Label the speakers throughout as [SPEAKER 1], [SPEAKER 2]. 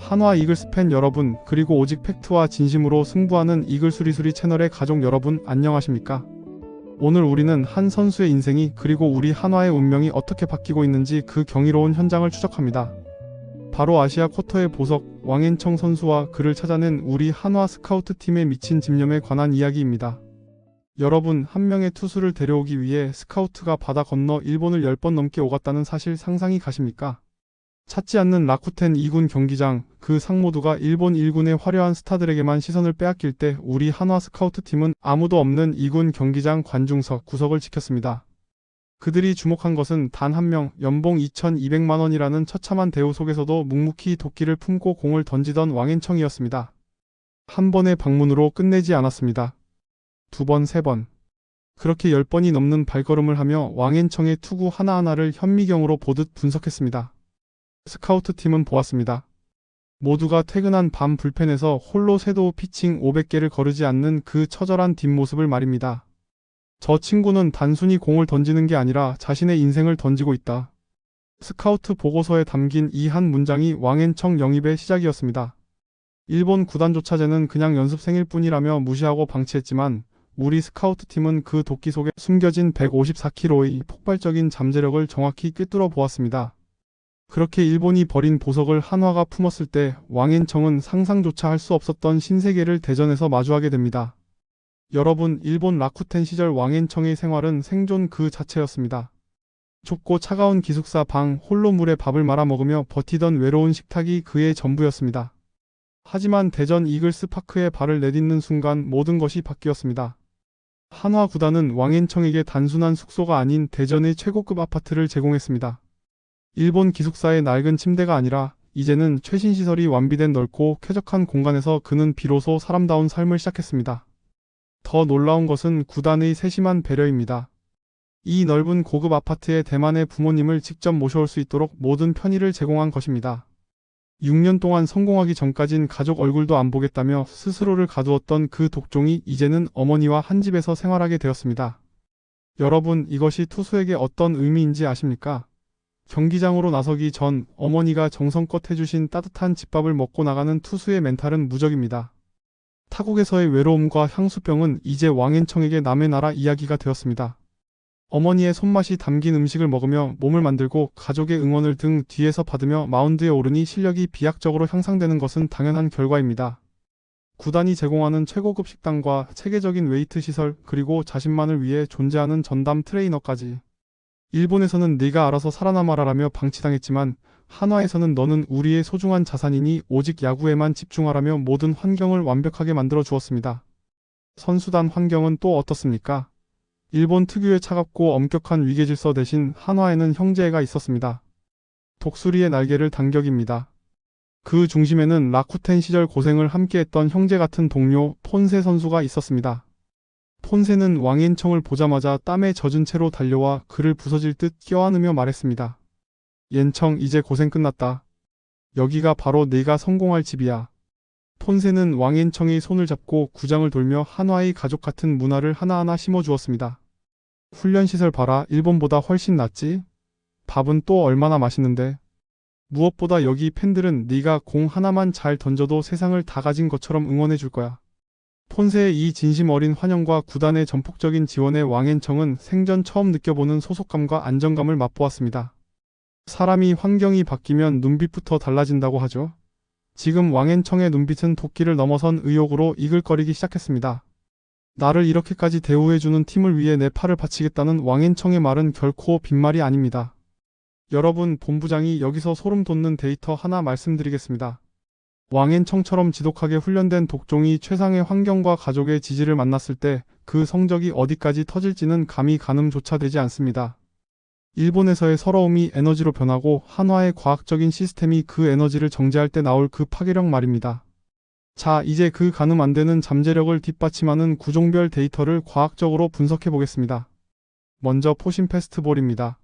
[SPEAKER 1] 한화 이글스 팬 여러분, 그리고 오직 팩트와 진심으로 승부하는 이글 수리수리 채널의 가족 여러분, 안녕하십니까? 오늘 우리는 한 선수의 인생이, 그리고 우리 한화의 운명이 어떻게 바뀌고 있는지 그 경이로운 현장을 추적합니다. 바로 아시아 쿼터의 보석 왕앤청 선수와 그를 찾아낸 우리 한화 스카우트 팀의 미친 집념에 관한 이야기입니다. 여러분, 한 명의 투수를 데려오기 위해 스카우트가 바다 건너 일본을 10번 넘게 오갔다는 사실 상상이 가십니까? 찾지 않는 라쿠텐 2군 경기장, 그 상모두가 일본 1군의 화려한 스타들에게만 시선을 빼앗길 때 우리 한화 스카우트팀은 아무도 없는 2군 경기장 관중석 구석을 지켰습니다. 그들이 주목한 것은 단 한 명, 연봉 2,200만원이라는 처참한 대우 속에서도 묵묵히 도끼를 품고 공을 던지던 왕앤청이었습니다. 한 번의 방문으로 끝내지 않았습니다. 두 번, 세 번. 그렇게 10번이 넘는 발걸음을 하며 왕앤청의 투구 하나하나를 현미경으로 보듯 분석했습니다. 스카우트팀은 보았습니다. 모두가 퇴근한 밤 불펜에서 홀로 섀도우 피칭 500개를 거르지 않는 그 처절한 뒷모습을 말입니다. 저 친구는 단순히 공을 던지는 게 아니라 자신의 인생을 던지고 있다. 스카우트 보고서에 담긴 이 한 문장이 왕앤청 영입의 시작이었습니다. 일본 구단조차 쟤는 그냥 연습생일 뿐이라며 무시하고 방치했지만 우리 스카우트팀은 그 도끼 속에 숨겨진 154kg의 폭발적인 잠재력을 정확히 꿰뚫어 보았습니다. 그렇게 일본이 버린 보석을 한화가 품었을 때 왕앤청은 상상조차 할 수 없었던 신세계를 대전에서 마주하게 됩니다. 여러분, 일본 라쿠텐 시절 왕앤청의 생활은 생존 그 자체였습니다. 좁고 차가운 기숙사 방, 홀로 물에 밥을 말아 먹으며 버티던 외로운 식탁이 그의 전부였습니다. 하지만 대전 이글스 파크에 발을 내딛는 순간 모든 것이 바뀌었습니다. 한화 구단은 왕앤청에게 단순한 숙소가 아닌 대전의 최고급 아파트를 제공했습니다. 일본 기숙사의 낡은 침대가 아니라 이제는 최신 시설이 완비된 넓고 쾌적한 공간에서 그는 비로소 사람다운 삶을 시작했습니다. 더 놀라운 것은 구단의 세심한 배려입니다. 이 넓은 고급 아파트에 대만의 부모님을 직접 모셔올 수 있도록 모든 편의를 제공한 것입니다. 6년 동안 성공하기 전까진 가족 얼굴도 안 보겠다며 스스로를 가두었던 그 독종이 이제는 어머니와 한 집에서 생활하게 되었습니다. 여러분, 이것이 투수에게 어떤 의미인지 아십니까? 경기장으로 나서기 전 어머니가 정성껏 해주신 따뜻한 집밥을 먹고 나가는 투수의 멘탈은 무적입니다. 타국에서의 외로움과 향수병은 이제 왕앤청에게 남의 나라 이야기가 되었습니다. 어머니의 손맛이 담긴 음식을 먹으며 몸을 만들고 가족의 응원을 등 뒤에서 받으며 마운드에 오르니 실력이 비약적으로 향상되는 것은 당연한 결과입니다. 구단이 제공하는 최고급 식당과 체계적인 웨이트 시설, 그리고 자신만을 위해 존재하는 전담 트레이너까지. 일본에서는 네가 알아서 살아남아라라며 방치당했지만 한화에서는 너는 우리의 소중한 자산이니 오직 야구에만 집중하라며 모든 환경을 완벽하게 만들어 주었습니다. 선수단 환경은 또 어떻습니까? 일본 특유의 차갑고 엄격한 위계질서 대신 한화에는 형제애가 있었습니다. 독수리의 날개를 당격입니다. 그 중심에는 라쿠텐 시절 고생을 함께했던 형제 같은 동료 폰세 선수가 있었습니다. 폰세는 왕앤청을 보자마자 땀에 젖은 채로 달려와 그를 부서질 듯 껴안으며 말했습니다. 옌청, 이제 고생 끝났다. 여기가 바로 네가 성공할 집이야. 폰세는 왕앤청의 손을 잡고 구장을 돌며 한화의 가족 같은 문화를 하나하나 심어주었습니다. 훈련시설 봐라, 일본보다 훨씬 낫지? 밥은 또 얼마나 맛있는데? 무엇보다 여기 팬들은 네가 공 하나만 잘 던져도 세상을 다 가진 것처럼 응원해 줄 거야. 폰세의 이 진심 어린 환영과 구단의 전폭적인 지원에 왕앤청은 생전 처음 느껴보는 소속감과 안정감을 맛보았습니다. 사람이 환경이 바뀌면 눈빛부터 달라진다고 하죠. 지금 왕앤청의 눈빛은 도끼를 넘어선 의욕으로 이글거리기 시작했습니다. 나를 이렇게까지 대우해주는 팀을 위해 내 팔을 바치겠다는 왕앤청의 말은 결코 빈말이 아닙니다. 여러분, 본부장이 여기서 소름 돋는 데이터 하나 말씀드리겠습니다. 왕앤청처럼 지독하게 훈련된 독종이 최상의 환경과 가족의 지지를 만났을 때 그 성적이 어디까지 터질지는 감히 가늠조차 되지 않습니다. 일본에서의 서러움이 에너지로 변하고 한화의 과학적인 시스템이 그 에너지를 정제할 때 나올 그 파괴력 말입니다. 자, 이제 그 가늠 안 되는 잠재력을 뒷받침하는 구종별 데이터를 과학적으로 분석해 보겠습니다. 먼저 포심 패스트볼입니다.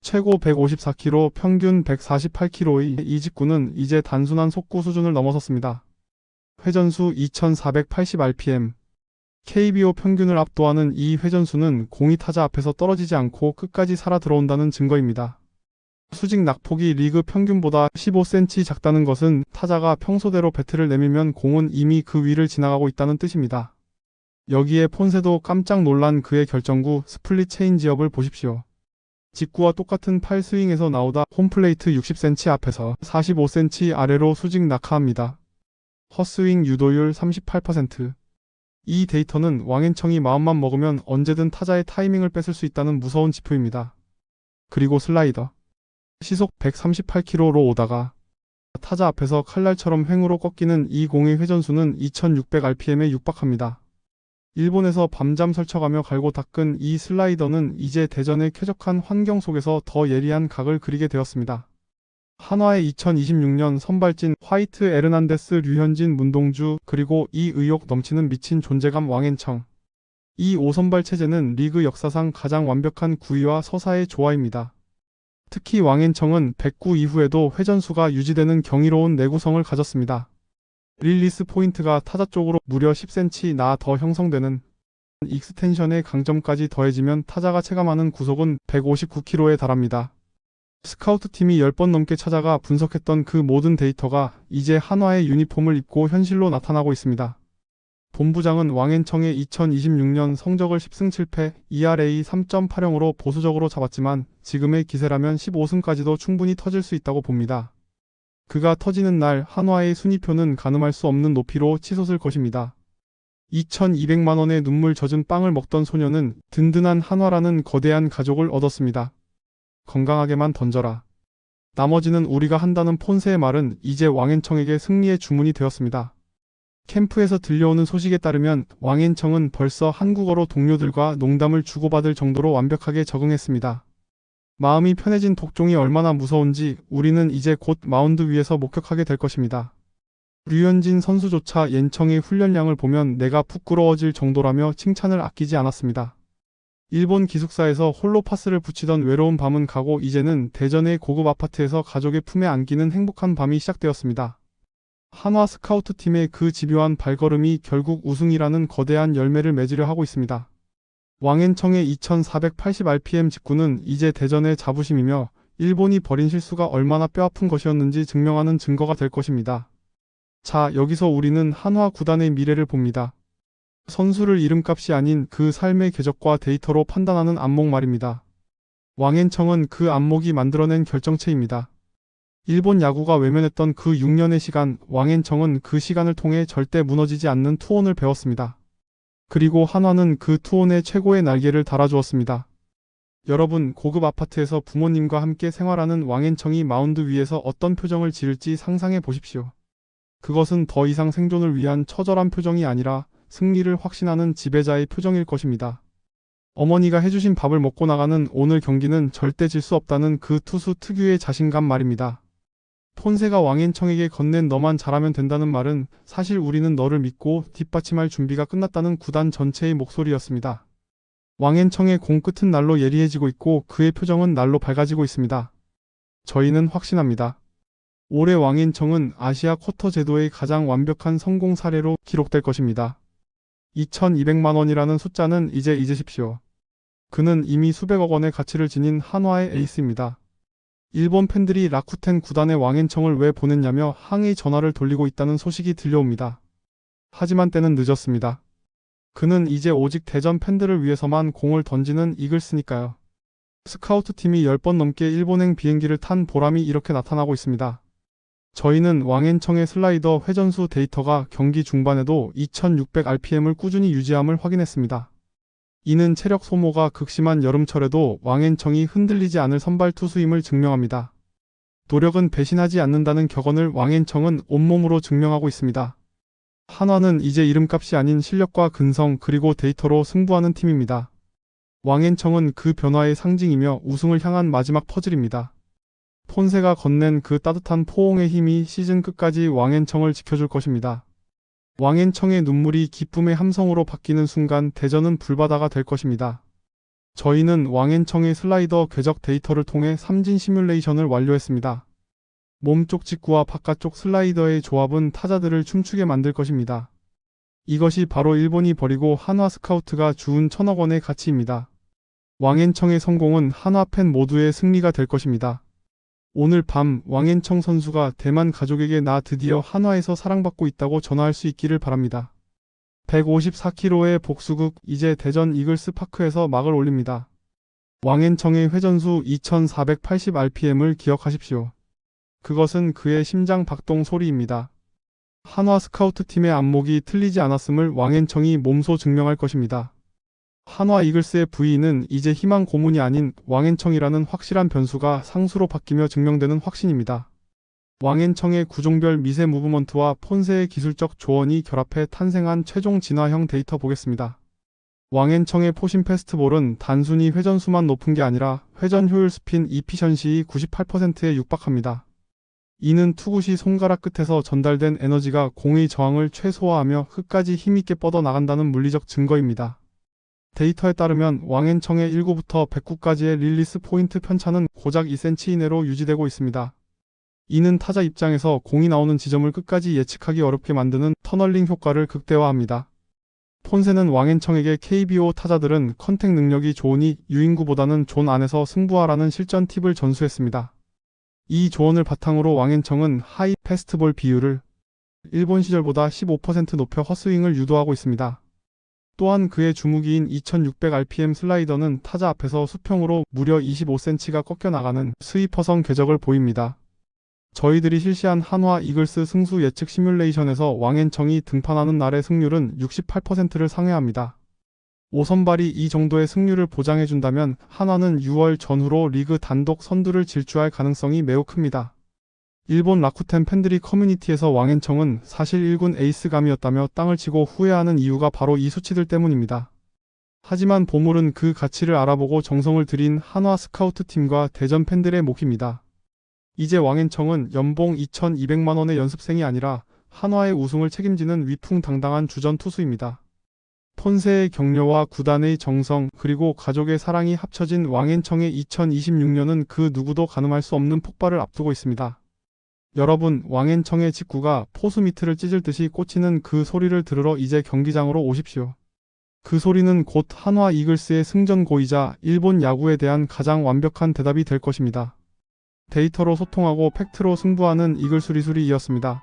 [SPEAKER 1] 최고 154km, 평균 148km의 이 직구는 이제 단순한 속구 수준을 넘어섰습니다. 회전수 2480rpm. KBO 평균을 압도하는 이 회전수는 공이 타자 앞에서 떨어지지 않고 끝까지 살아 들어온다는 증거입니다. 수직 낙폭이 리그 평균보다 15cm 작다는 것은 타자가 평소대로 배트를 내밀면 공은 이미 그 위를 지나가고 있다는 뜻입니다. 여기에 폰세도 깜짝 놀란 그의 결정구 스플릿 체인지업을 보십시오. 직구와 똑같은 팔 스윙에서 나오다 홈플레이트 60cm 앞에서 45cm 아래로 수직 낙하합니다. 헛스윙 유도율 38%. 이 데이터는 왕앤청이 마음만 먹으면 언제든 타자의 타이밍을 뺏을 수 있다는 무서운 지표입니다. 그리고 슬라이더. 시속 138km로 오다가 타자 앞에서 칼날처럼 횡으로 꺾이는 이 공의 회전수는 2600rpm에 육박합니다. 일본에서 밤잠 설쳐가며 갈고 닦은 이 슬라이더는 이제 대전의 쾌적한 환경 속에서 더 예리한 각을 그리게 되었습니다. 한화의 2026년 선발진 화이트 에르난데스 류현진 문동주 그리고 이 의욕 넘치는 미친 존재감 왕앤청. 이 5선발 체제는 리그 역사상 가장 완벽한 구위와 서사의 조화입니다. 특히 왕앤청은 109 이후에도 회전수가 유지되는 경이로운 내구성을 가졌습니다. 릴리스 포인트가 타자 쪽으로 무려 10cm 나 더 형성되는 익스텐션의 강점까지 더해지면 타자가 체감하는 구속은 159km에 달합니다. 스카우트팀이 10번 넘게 찾아가 분석했던 그 모든 데이터가 이제 한화의 유니폼을 입고 현실로 나타나고 있습니다. 본부장은 왕앤청의 2026년 성적을 10승 7패, ERA 3.80으로 보수적으로 잡았지만 지금의 기세라면 15승까지도 충분히 터질 수 있다고 봅니다. 그가 터지는 날 한화의 순위표는 가늠할 수 없는 높이로 치솟을 것입니다. 2200만 원의 눈물 젖은 빵을 먹던 소녀는 든든한 한화라는 거대한 가족을 얻었습니다. 건강하게만 던져라. 나머지는 우리가 한다는 폰세의 말은 이제 왕앤청에게 승리의 주문이 되었습니다. 캠프에서 들려오는 소식에 따르면 왕앤청은 벌써 한국어로 동료들과 농담을 주고받을 정도로 완벽하게 적응했습니다. 마음이 편해진 독종이 얼마나 무서운지 우리는 이제 곧 마운드 위에서 목격하게 될 것입니다. 류현진 선수조차 옌청의 훈련량을 보면 내가 부끄러워질 정도라며 칭찬을 아끼지 않았습니다. 일본 기숙사에서 홀로 파스를 붙이던 외로운 밤은 가고 이제는 대전의 고급 아파트에서 가족의 품에 안기는 행복한 밤이 시작되었습니다. 한화 스카우트팀의 그 집요한 발걸음이 결국 우승이라는 거대한 열매를 맺으려 하고 있습니다. 왕앤청의 2480rpm 직구는 이제 대전의 자부심이며 일본이 벌인 실수가 얼마나 뼈아픈 것이었는지 증명하는 증거가 될 것입니다. 자, 여기서 우리는 한화 구단의 미래를 봅니다. 선수를 이름값이 아닌 그 삶의 궤적과 데이터로 판단하는 안목 말입니다. 왕앤청은 그 안목이 만들어낸 결정체입니다. 일본 야구가 외면했던 그 6년의 시간, 왕앤청은 그 시간을 통해 절대 무너지지 않는 투혼을 배웠습니다. 그리고 한화는 그 투혼의 최고의 날개를 달아주었습니다. 여러분, 고급 아파트에서 부모님과 함께 생활하는 왕앤청이 마운드 위에서 어떤 표정을 지을지 상상해 보십시오. 그것은 더 이상 생존을 위한 처절한 표정이 아니라 승리를 확신하는 지배자의 표정일 것입니다. 어머니가 해주신 밥을 먹고 나가는 오늘 경기는 절대 질 수 없다는 그 투수 특유의 자신감 말입니다. 폰세가 왕앤청에게 건넨 너만 잘하면 된다는 말은 사실 우리는 너를 믿고 뒷받침할 준비가 끝났다는 구단 전체의 목소리였습니다. 왕앤청의 공끝은 날로 예리해지고 있고 그의 표정은 날로 밝아지고 있습니다. 저희는 확신합니다. 올해 왕앤청은 아시아 쿼터 제도의 가장 완벽한 성공 사례로 기록될 것입니다. 2200만 원이라는 숫자는 이제 잊으십시오. 그는 이미 수백억 원의 가치를 지닌 한화의 에이스입니다. 일본 팬들이 라쿠텐 구단의 왕앤청을 왜 보냈냐며 항의 전화를 돌리고 있다는 소식이 들려옵니다. 하지만 때는 늦었습니다. 그는 이제 오직 대전 팬들을 위해서만 공을 던지는 이글스니까요. 스카우트팀이 10번 넘게 일본행 비행기를 탄 보람이 이렇게 나타나고 있습니다. 저희는 왕앤청의 슬라이더 회전수 데이터가 경기 중반에도 2600rpm을 꾸준히 유지함을 확인했습니다. 이는 체력 소모가 극심한 여름철에도 왕앤청이 흔들리지 않을 선발 투수임을 증명합니다. 노력은 배신하지 않는다는 격언을 왕앤청은 온몸으로 증명하고 있습니다. 한화는 이제 이름값이 아닌 실력과 근성 그리고 데이터로 승부하는 팀입니다. 왕앤청은 그 변화의 상징이며 우승을 향한 마지막 퍼즐입니다. 폰세가 건넨 그 따뜻한 포옹의 힘이 시즌 끝까지 왕앤청을 지켜줄 것입니다. 왕앤청의 눈물이 기쁨의 함성으로 바뀌는 순간 대전은 불바다가 될 것입니다. 저희는 왕앤청의 슬라이더 궤적 데이터를 통해 삼진 시뮬레이션을 완료했습니다. 몸쪽 직구와 바깥쪽 슬라이더의 조합은 타자들을 춤추게 만들 것입니다. 이것이 바로 일본이 버리고 한화 스카우트가 주운 1000억 원의 가치입니다. 왕앤청의 성공은 한화 팬 모두의 승리가 될 것입니다. 오늘 밤 왕앤청 선수가 대만 가족에게 나 드디어 한화에서 사랑받고 있다고 전화할 수 있기를 바랍니다. 154km의 복수극 이제 대전 이글스 파크에서 막을 올립니다. 왕앤청의 회전수 2480rpm을 기억하십시오. 그것은 그의 심장 박동 소리입니다. 한화 스카우트팀의 안목이 틀리지 않았음을 왕앤청이 몸소 증명할 것입니다. 한화 이글스의 부위는 이제 희망 고문이 아닌 왕앤청이라는 확실한 변수가 상수로 바뀌며 증명되는 확신입니다. 왕앤청의 구종별 미세 무브먼트와 폰세의 기술적 조언이 결합해 탄생한 최종 진화형 데이터 보겠습니다. 왕앤청의 포신 패스트볼은 단순히 회전수만 높은 게 아니라 회전 효율 스핀 이피션시이 98%에 육박합니다. 이는 투구 시 손가락 끝에서 전달된 에너지가 공의 저항을 최소화하며 끝까지 힘있게 뻗어나간다는 물리적 증거입니다. 데이터에 따르면 왕앤청의 1구부터 109까지의 릴리스 포인트 편차는 고작 2cm 이내로 유지되고 있습니다. 이는 타자 입장에서 공이 나오는 지점을 끝까지 예측하기 어렵게 만드는 터널링 효과를 극대화합니다. 폰세는 왕앤청에게 KBO 타자들은 컨택 능력이 좋으니 유인구보다는 존 안에서 승부하라는 실전 팁을 전수했습니다. 이 조언을 바탕으로 왕앤청은 하이 패스트볼 비율을 일본 시절보다 15% 높여 헛스윙을 유도하고 있습니다. 또한 그의 주무기인 2600rpm 슬라이더는 타자 앞에서 수평으로 무려 25cm가 꺾여 나가는 스위퍼성 궤적을 보입니다. 저희들이 실시한 한화 이글스 승수 예측 시뮬레이션에서 왕앤청이 등판하는 날의 승률은 68%를 상회합니다. 5선발이 이 정도의 승률을 보장해준다면 한화는 6월 전후로 리그 단독 선두를 질주할 가능성이 매우 큽니다. 일본 라쿠텐 팬들이 커뮤니티에서 왕앤청은 사실 1군 에이스감이었다며 땅을 치고 후회하는 이유가 바로 이 수치들 때문입니다. 하지만 보물은 그 가치를 알아보고 정성을 들인 한화 스카우트 팀과 대전 팬들의 몫입니다. 이제 왕앤청은 연봉 2200만원의 연습생이 아니라 한화의 우승을 책임지는 위풍당당한 주전 투수입니다. 폰세의 격려와 구단의 정성 그리고 가족의 사랑이 합쳐진 왕앤청의 2026년은 그 누구도 가늠할 수 없는 폭발을 앞두고 있습니다. 여러분, 왕앤청의 직구가 포수 미트를 찢을 듯이 꽂히는 그 소리를 들으러 이제 경기장으로 오십시오. 그 소리는 곧 한화 이글스의 승전고이자 일본 야구에 대한 가장 완벽한 대답이 될 것입니다. 데이터로 소통하고 팩트로 승부하는 이글수리수리이었습니다.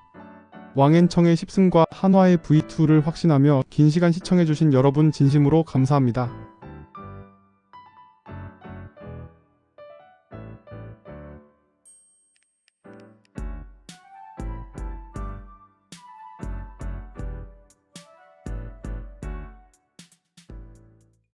[SPEAKER 1] 왕앤청의 10승과 한화의 V2를 확신하며 긴 시간 시청해주신 여러분 진심으로 감사합니다.